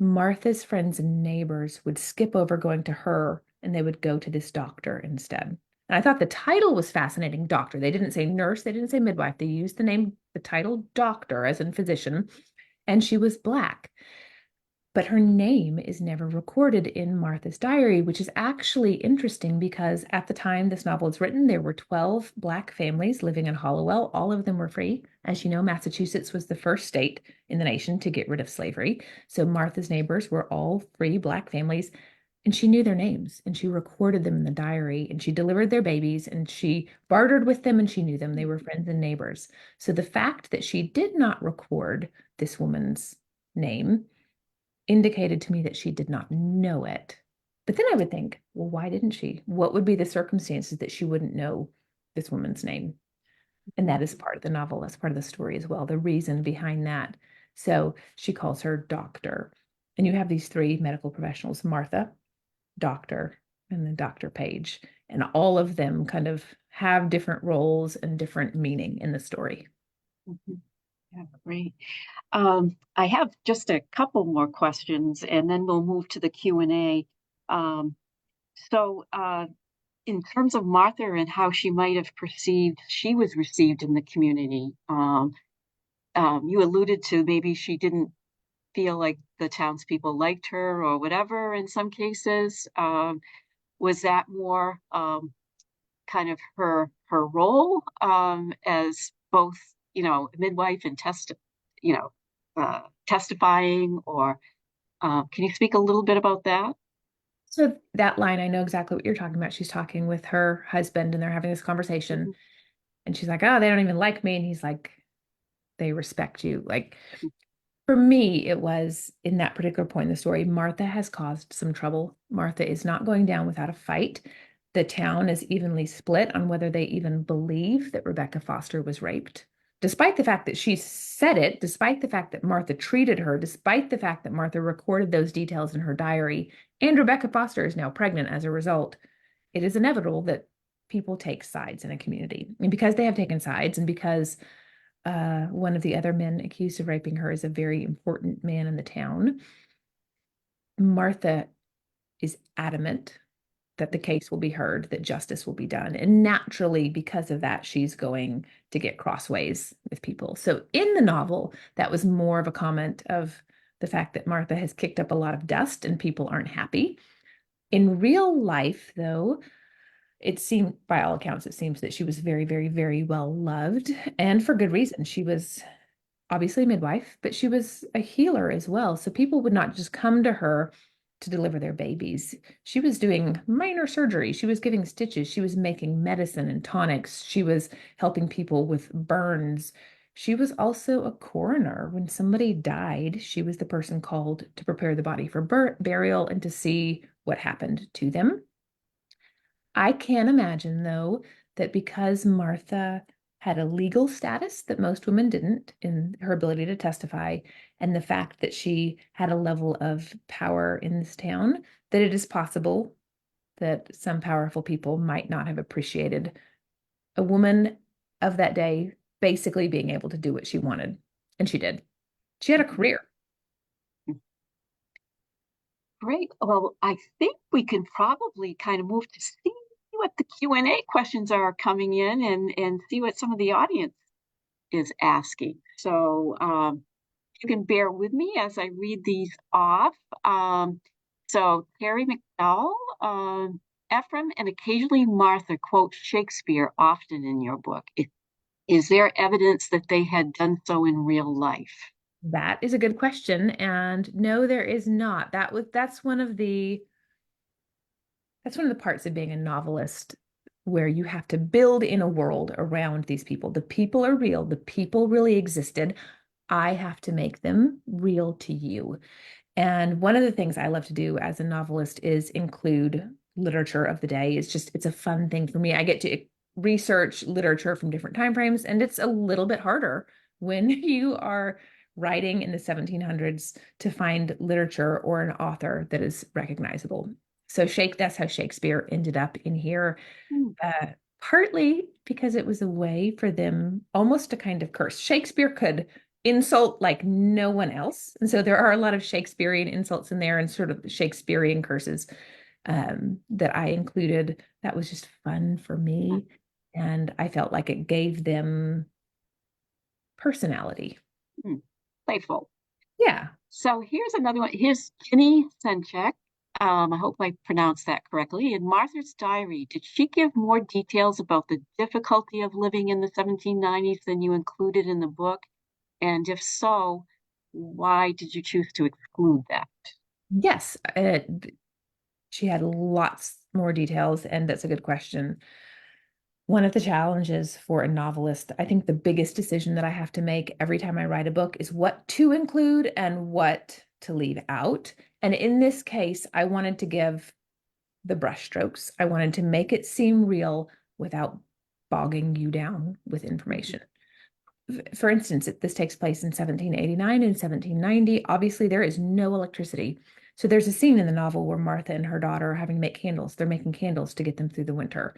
Martha's friends and neighbors would skip over going to her, and they would go to this doctor instead. And I thought the title was fascinating, doctor. They didn't say nurse, they didn't say midwife. They used the title doctor as in physician, and she was Black. but her name is never recorded in Martha's diary, which is actually interesting because at the time this novel is written, there were 12 Black families living in Hollowell. All of them were free. As you know, Massachusetts was the first state in the nation to get rid of slavery. So Martha's neighbors were all free Black families, and she knew their names and she recorded them in the diary, and she delivered their babies and she bartered with them and she knew them. They were friends and neighbors. So the fact that she did not record this woman's name indicated to me that she did not know it. But then I would think, well, why didn't she? What would be the circumstances that she wouldn't know this woman's name? And that is part of the novel. That's part of the story as well, the reason behind that. So she calls her doctor. And you have these three medical professionals, Martha, doctor, and then Dr. Page. And all of them kind of have different roles and different meaning in the story. Mhm. Yeah, great. I have just a couple more questions, and then we'll move to the Q&A. So, in terms of Martha and how she might have perceived she was received in the community, you alluded to maybe she didn't feel like the townspeople liked her or whatever in some cases. Was that more kind of her role as both, midwife and testifying, or can you speak a little bit about that? So that line, I know exactly what you're talking about. She's talking with her husband and they're having this conversation. Mhm. And she's like, oh, they don't even like me. And he's like, they respect you. Like, for me, it was in that particular point in the story, Martha has caused some trouble. Martha is not going down without a fight. The town is evenly split on whether they even believe that Rebecca Foster was raped. Despite the fact that she said it, despite the fact that Martha treated her, despite the fact that Martha recorded those details in her diary, and Rebecca Foster is now pregnant as a result, it is inevitable that people take sides in a community. And because they have taken sides, and because one of the other men accused of raping her is a very important man in the town, Martha is adamant that the case will be heard, that justice will be done. And naturally, because of that, she's going to get crossways with people. So in the novel, that was more of a comment of the fact that Martha has kicked up a lot of dust and people aren't happy. In real life, though, it seemed, by all accounts, it seems that she was very, very, very well loved, and for good reason. She was obviously a midwife, but she was a healer as well. So people would not just come to her to deliver their babies. She was doing minor surgery. She was giving stitches. She was making medicine and tonics. She was helping people with burns. She was also a coroner. When somebody died, she was the person called to prepare the body for burial and to see what happened to them. I can imagine, though, that because Martha had a legal status that most women didn't in her ability to testify, and the fact that she had a level of power in this town, that it is possible that some powerful people might not have appreciated a woman of that day basically being able to do what she wanted. And she did. She had a career. Great. Well, I think we can probably kind of move to see what the Q&A questions are coming in, and see what some of the audience is asking. So you can bear with me as I read these off. So Terry McDowell, Ephraim and occasionally Martha quote Shakespeare often in your book. Is there evidence that they had done so in real life? That is a good question. And no, there is not. That's one of the parts of being a novelist, where you have to build in a world around these people. The people are real. The people really existed. I have to make them real to you. And one of the things I love to do as a novelist is include literature of the day. It's a fun thing for me. I get to research literature from different time frames, and it's a little bit harder when you are writing in the 1700s to find literature or an author that is recognizable. So that's how Shakespeare ended up in here, partly because it was a way for them almost to kind of curse. Shakespeare could insult like no one else. And so there are a lot of Shakespearean insults in there and sort of Shakespearean curses that I included. That was just fun for me. And I felt like it gave them personality. Playful. Yeah. So here's another one. Here's Ginny Senchek. I hope I pronounced that correctly. In Martha's diary, did she give more details about the difficulty of living in the 1790s than you included in the book? And if so, why did you choose to exclude that? Yes, she had lots more details, and that's a good question. One of the challenges for a novelist, I think the biggest decision that I have to make every time I write a book is what to include and what to leave out. And in this case, I wanted to give the brushstrokes. I wanted to make it seem real without bogging you down with information. For instance, this takes place in 1789 and 1790. Obviously, there is no electricity. So there's a scene in the novel where Martha and her daughter are having to make candles. They're making candles to get them through the winter.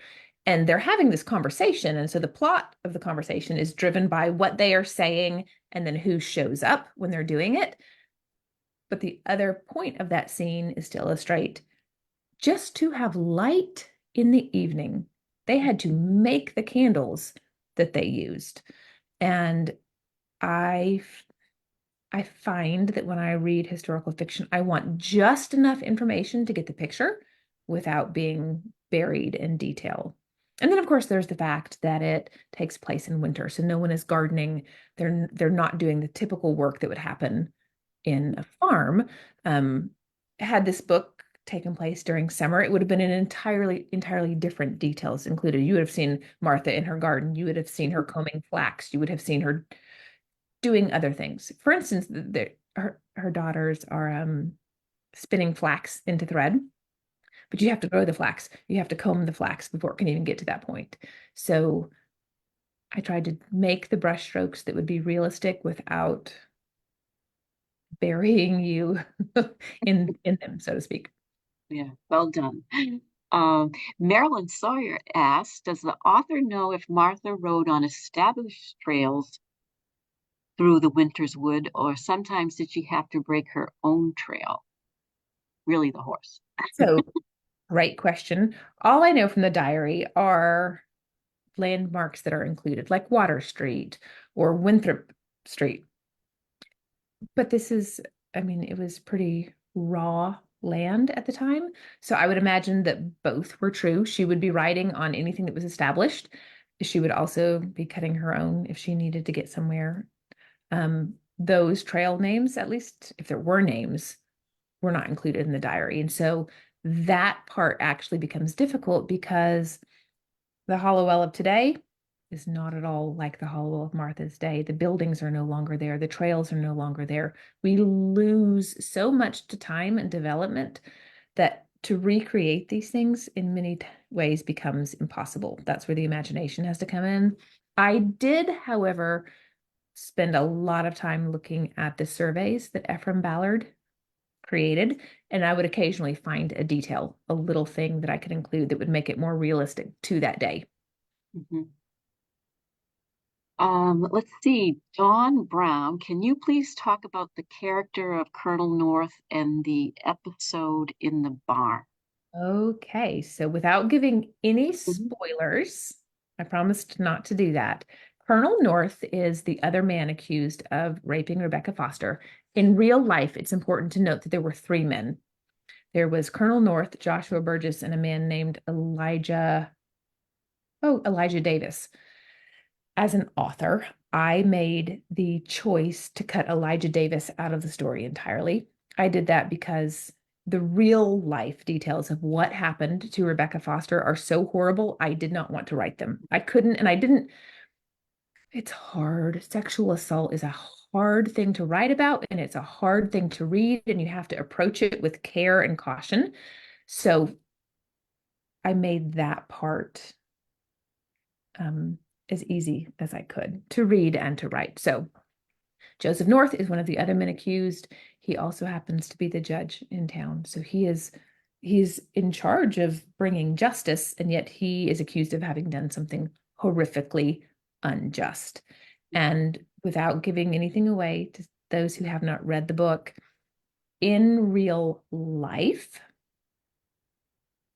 And they're having this conversation. And so the plot of the conversation is driven by what they are saying and then who shows up when they're doing it. But the other point of that scene is to illustrate just to have light in the evening. They had to make the candles that they used. And I find that when I read historical fiction, I want just enough information to get the picture without being buried in detail. And then, of course, there's the fact that it takes place in winter. So no one is gardening. They're not doing the typical work that would happen in a farm. Had this book taken place during summer, it would have been an entirely different details included. You would have seen Martha in her garden. You would have seen her combing flax. You would have seen her doing other things. For instance, her daughters are spinning flax into thread, but you have to grow the flax. You have to comb the flax before it can even get to that point. So I tried to make the brush strokes that would be realistic without burying you in them, so to speak. Yeah, well done. Marilyn Sawyer asked, does the author know if Martha rode on established trails through the winter's wood, or sometimes did she have to break her own trail? Really, the horse. So, great question. All I know from the diary are landmarks that are included, like Water Street or Winthrop Street. But this is, I mean, it was pretty raw land at the time. So I would imagine that both were true. She would be riding on anything that was established. She would also be cutting her own if she needed to get somewhere. Those trail names, at least if there were names, were not included in the diary. And so that part actually becomes difficult because the Hollowell of today is not at all like the Hollowell of Martha's day. The buildings are no longer there. The trails are no longer there. We lose so much to time and development that to recreate these things in many ways becomes impossible. That's where the imagination has to come in. I did, however, spend a lot of time looking at the surveys that Ephraim Ballard created, and I would occasionally find a detail, a little thing that I could include that would make it more realistic to that day. Mm-hmm. Let's see, Dawn Brown, can you please talk about the character of Colonel North and the episode in the barn? Okay, so without giving any spoilers, I promised not to do that. Colonel North is the other man accused of raping Rebecca Foster. In real life, it's important to note that there were three men. There was Colonel North, Joshua Burgess, and a man named Elijah Davis. As an author, I made the choice to cut Elijah Davis out of the story entirely. I did that because the real life details of what happened to Rebecca Foster are so horrible, I did not want to write them. I couldn't, and I didn't. It's hard. Sexual assault is a hard thing to write about, and it's a hard thing to read, and you have to approach it with care and caution. So I made that part as easy as I could to read and to write. So Joseph North is one of the other men accused. He also happens to be the judge in town. So he's in charge of bringing justice, and yet he is accused of having done something horrifically unjust. And without giving anything away to those who have not read the book, in real life,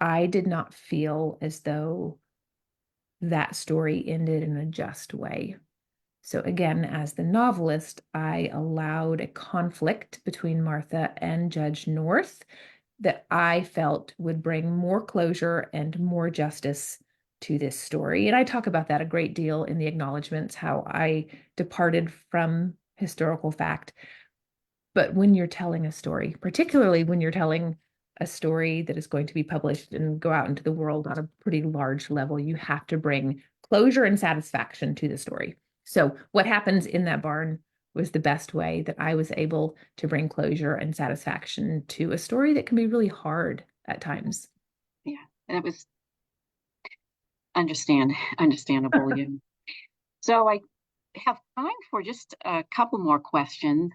I did not feel as though that story ended in a just way. So again, as the novelist, I allowed a conflict between Martha and Judge North that I felt would bring more closure and more justice to this story. And I talk about that a great deal in the acknowledgments, how I departed from historical fact. But when you're telling a story, particularly when you're telling a story that is going to be published and go out into the world on a pretty large level, you have to bring closure and satisfaction to the story. So what happens in that barn was the best way that I was able to bring closure and satisfaction to a story that can be really hard at times. Yeah, and it was understandable. Yeah. So I have time for just a couple more questions.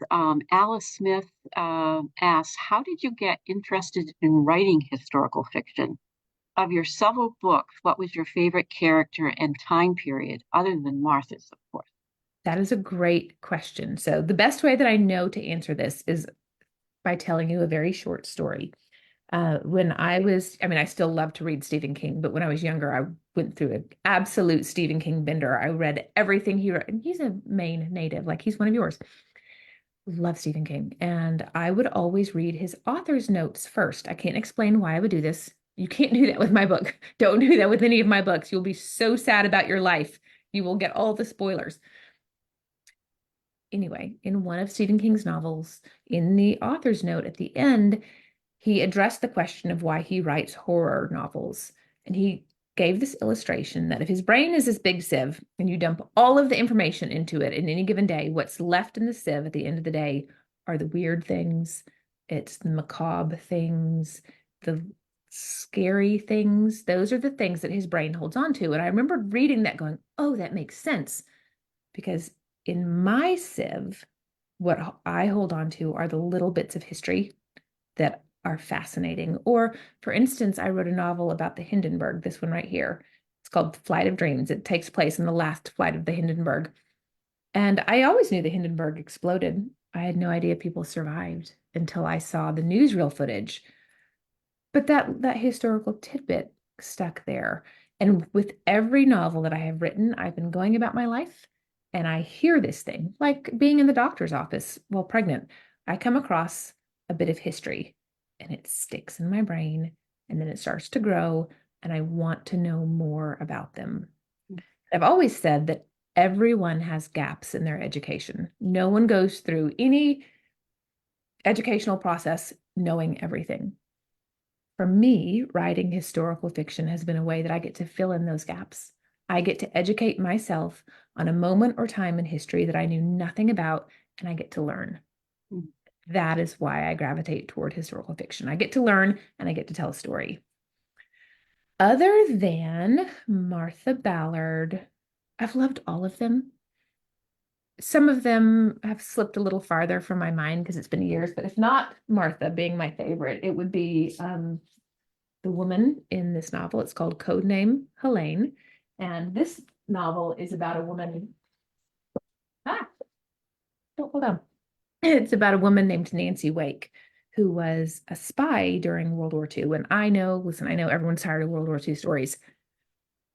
Alice Smith asks, how did you get interested in writing historical fiction? Of your several books, what was your favorite character and time period, other than Martha's, of course? That is a great question. So the best way that I know to answer this is by telling you a very short story. When I was, I mean, I still love to read Stephen King, but when I was younger, I went through an absolute Stephen King bender. I read everything he wrote, and he's a Maine native, like he's one of yours. Love Stephen King. And I would always read his author's notes first. I can't explain why I would do this. You can't do that with my book. Don't do that with any of my books. You'll be so sad about your life. You will get all the spoilers. Anyway, in one of Stephen King's novels, in the author's note at the end, he addressed the question of why he writes horror novels. And he gave this illustration that if his brain is this big sieve and you dump all of the information into it in any given day, what's left in the sieve at the end of the day are the weird things, it's the macabre things, the scary things. Those are the things that his brain holds on to. And I remember reading that going, oh, that makes sense. Because in my sieve, what I hold on to are the little bits of history that are fascinating. Or, for instance, I wrote a novel about the Hindenburg, this one right here. It's called Flight of Dreams. It takes place in the last flight of the Hindenburg. And I always knew the Hindenburg exploded. I had no idea people survived until I saw the newsreel footage. But that historical tidbit stuck there. And with every novel that I have written, I've been going about my life and I hear this thing, like being in the doctor's office while pregnant. I come across a bit of history and it sticks in my brain and then it starts to grow and I want to know more about them. I've always said that everyone has gaps in their education. No one goes through any educational process knowing everything. For me, writing historical fiction has been a way that I get to fill in those gaps. I get to educate myself on a moment or time in history that I knew nothing about, and I get to learn. That is why I gravitate toward historical fiction. I get to learn and I get to tell a story. Other than Martha Ballard, I've loved all of them. Some of them have slipped a little farther from my mind because it's been years, but if not Martha being my favorite, it would be the woman in this novel. It's called Codename Helene. And this novel is about a woman. Hold on. It's about a woman named Nancy Wake, who was a spy during World War II. And I know everyone's tired of World War II stories.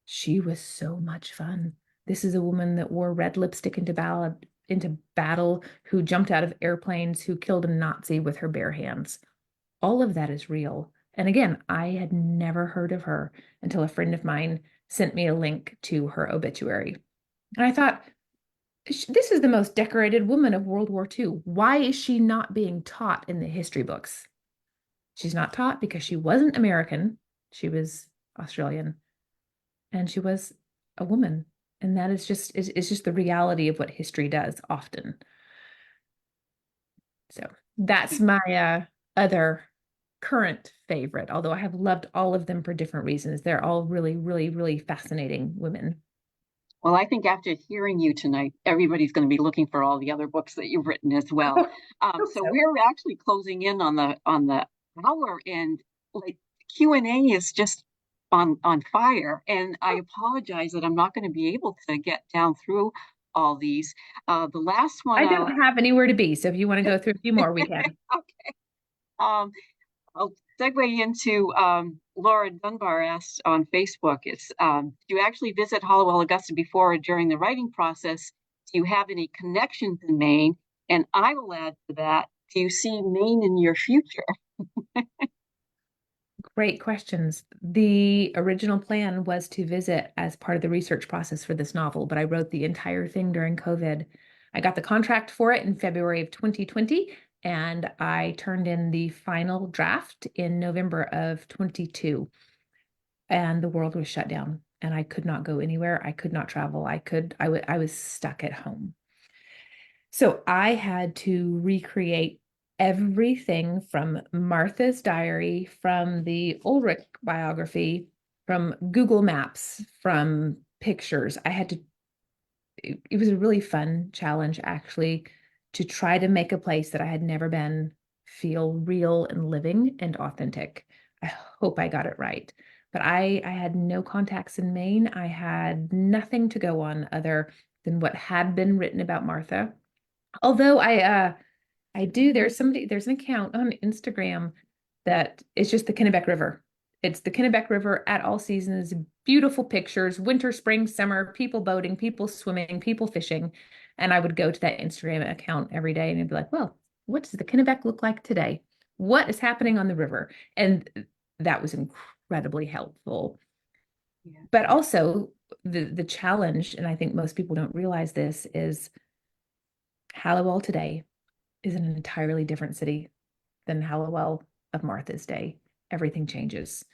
She was so much fun. This is a woman that wore red lipstick into battle, who jumped out of airplanes, who killed a Nazi with her bare hands. All of that is real. And again, I had never heard of her until a friend of mine sent me a link to her obituary. And I thought, this is the most decorated woman of World War II. Why is she not being taught in the history books? She's not taught because she wasn't American. She was Australian. And she was a woman. And that is just the reality of what history does often. So that's my other current favorite, although I have loved all of them for different reasons. They're all really, really, really fascinating women. Well, I think after hearing you tonight, everybody's going to be looking for all the other books that you've written as well. So we're actually closing in on the hour, and like Q&A is just on fire. And I apologize that I'm not going to be able to get down through all these. The last one, I don't have anywhere to be, so if you want to go through a few more, we can. Okay. I'll segue into Laura Dunbar asked on Facebook, did you actually visit Hollowell Augusta before or during the writing process do you have any connections in Maine? And I will add to that, do you see Maine in your future? Great questions. The original plan was to visit as part of the research process for this novel, but I wrote the entire thing during COVID. I got the contract for it in February of 2020, and I turned in the final draft in November of 22. And the world was shut down, and I could not go anywhere. I could not travel. I was stuck at home. So I had to recreate everything from Martha's diary, from the Ulrich biography, from Google Maps, from pictures. It was a really fun challenge, actually, to try to make a place that I had never been feel real and living and authentic. I hope I got it right. But I had no contacts in Maine. I had nothing to go on other than what had been written about Martha. Although there's an account on Instagram that is just the Kennebec River. It's the Kennebec River at all seasons, beautiful pictures, winter, spring, summer, people boating, people swimming, people fishing. And I would go to that Instagram account every day and I'd be like, well, what does the Kennebec look like today? What is happening on the river? And that was incredibly helpful. Yeah. But also the challenge, and I think most people don't realize this, is Hallowell today is an entirely different city than Hallowell of Martha's day. Everything changes.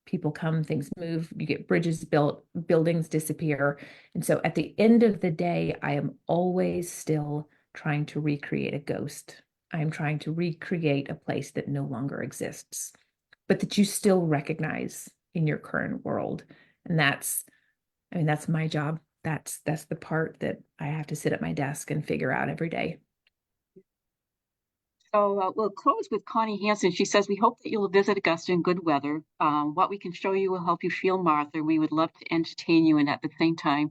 People come, things move, you get bridges built, buildings disappear. And so at the end of the day, I am always still trying to recreate a ghost. I'm trying to recreate a place that no longer exists, but that you still recognize in your current world. And that's my job. That's the part that I have to sit at my desk and figure out every day. So we'll close with Connie Hansen. She says, we hope that you'll visit Augusta in good weather. What we can show you will help you feel Martha. We would love to entertain you, and at the same time,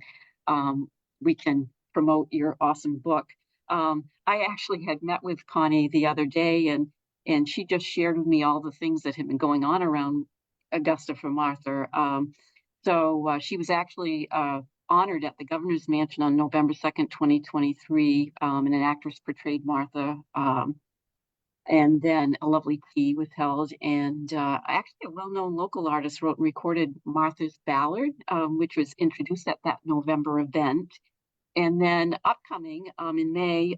we can promote your awesome book. I actually had met with Connie the other day, and she just shared with me all the things that had been going on around Augusta for Martha. So she was actually honored at the governor's mansion on November 2nd, 2023, and an actress portrayed Martha. And then a lovely tea was held. And actually, a well-known local artist wrote and recorded Martha's Ballard, which was introduced at that November event. And then upcoming in May,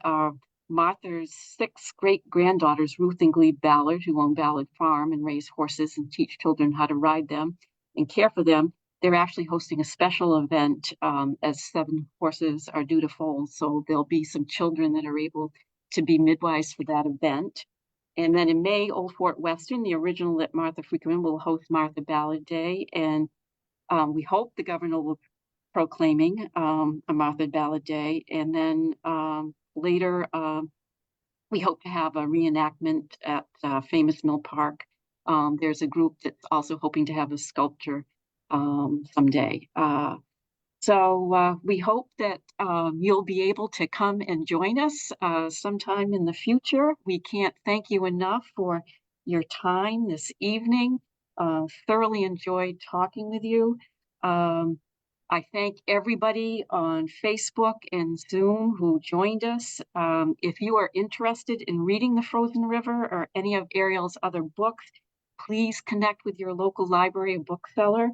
Martha's 6 great-granddaughters, Ruth and Glebe Ballard, who own Ballard Farm and raise horses and teach children how to ride them and care for them, they're actually hosting a special event as 7 horses are due to foal. So there'll be some children that are able to be midwives for that event. And then in May, Old Fort Western, the original that Martha frequented, will host Martha Ballard Day. And we hope the governor will be proclaiming a Martha Ballard Day. And then later, we hope to have a reenactment at Famous Mill Park. There's a group that's also hoping to have a sculpture someday. So we hope that you'll be able to come and join us sometime in the future. We can't thank you enough for your time this evening. Thoroughly enjoyed talking with you. I thank everybody on Facebook and Zoom who joined us. If you are interested in reading The Frozen River or any of Ariel's other books, please connect with your local library or bookseller.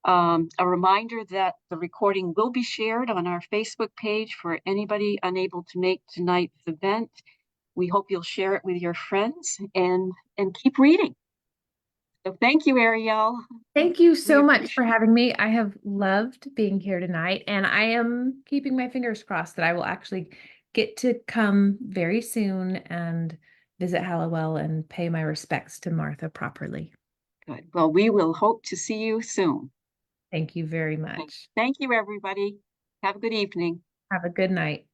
A reminder that the recording will be shared on our Facebook page for anybody unable to make tonight's event. We hope you'll share it with your friends and keep reading. So thank you, Ariel. Thank you so much for having me. I have loved being here tonight, and I am keeping my fingers crossed that I will actually get to come very soon and visit Hallowell and pay my respects to Martha properly. Good. Well, we will hope to see you soon. Thank you very much. Thank you, everybody. Have a good evening. Have a good night.